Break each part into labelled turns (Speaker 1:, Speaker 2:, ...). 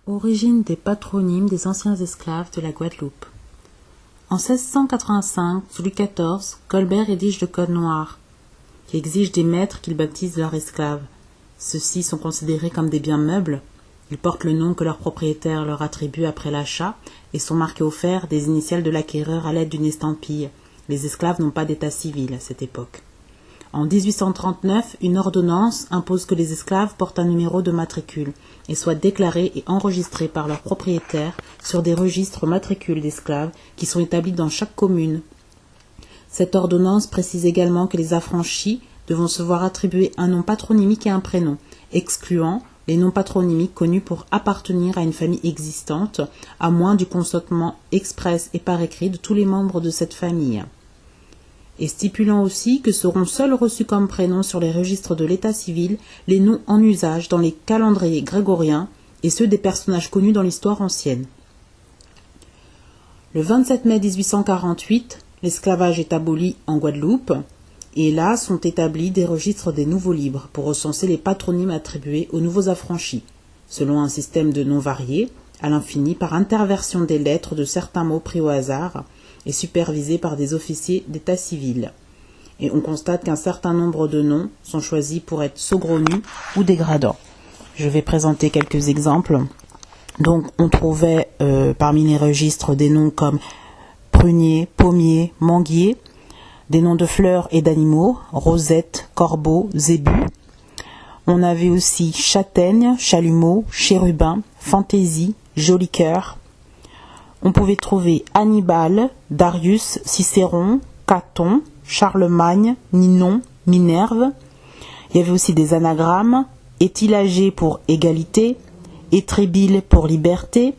Speaker 1: Origine des patronymes des anciens esclaves de la Guadeloupe. En 1685, sous Louis XIV, Colbert rédige le Code noir, qui exige des maîtres qu'ils baptisent leurs esclaves. Ceux-ci sont considérés comme des biens meubles. Ils portent le nom que leur propriétaire leur attribue après l'achat et sont marqués au fer des initiales de l'acquéreur à l'aide d'une estampille. Les esclaves n'ont pas d'état civil à cette époque. En 1839, une ordonnance impose que les esclaves portent un numéro de matricule et soient déclarés et enregistrés par leur propriétaire sur des registres matricules d'esclaves qui sont établis dans chaque commune. Cette ordonnance précise également que les affranchis devront se voir attribuer un nom patronymique et un prénom, excluant les noms patronymiques connus pour appartenir à une famille existante, à moins du consentement express et par écrit de tous les membres de cette famille. Et stipulant aussi que seront seuls reçus comme prénoms sur les registres de l'état civil les noms en usage dans les calendriers grégoriens et ceux des personnages connus dans l'histoire ancienne. Le 27 mai 1848, l'esclavage est aboli en Guadeloupe et là sont établis des registres des nouveaux libres pour recenser les patronymes attribués aux nouveaux affranchis, selon un système de noms variés, à l'infini par interversion des lettres de certains mots pris au hasard, et supervisé par des officiers d'état civil. Et on constate qu'un certain nombre de noms sont choisis pour être saugrenus ou dégradants. Je vais présenter quelques exemples. Donc on trouvait parmi les registres des noms comme prunier, pommier, manguier, des noms de fleurs et d'animaux, rosette, corbeau, zébu. On avait aussi châtaigne, chalumeau, chérubin, fantaisie, joli cœur. On pouvait trouver Hannibal, Darius, Cicéron, Caton, Charlemagne, Ninon, Minerve. Il y avait aussi des anagrammes, Étilagé pour égalité, Étrébile pour liberté.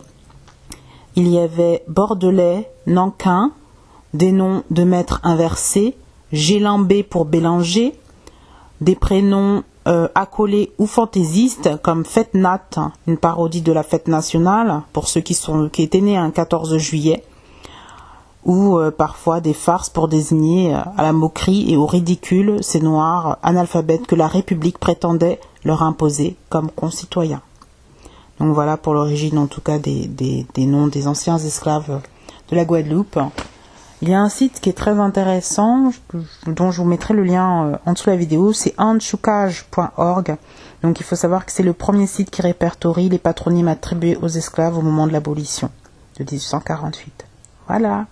Speaker 1: Il y avait Bordelais, Nankin, des noms de maîtres inversés, Gélambé pour Bélanger, des prénoms accolés ou fantaisistes comme Fête Nat, une parodie de la fête nationale pour ceux qui étaient nés un 14 juillet, ou parfois des farces pour désigner à la moquerie et au ridicule ces noirs analphabètes que la République prétendait leur imposer comme concitoyens. Donc voilà pour l'origine en tout cas des noms des anciens esclaves de la Guadeloupe. Il y a un site qui est très intéressant, dont je vous mettrai le lien en dessous de la vidéo, c'est anchoucage.org. Donc il faut savoir que c'est le premier site qui répertorie les patronymes attribués aux esclaves au moment de l'abolition de 1848. Voilà.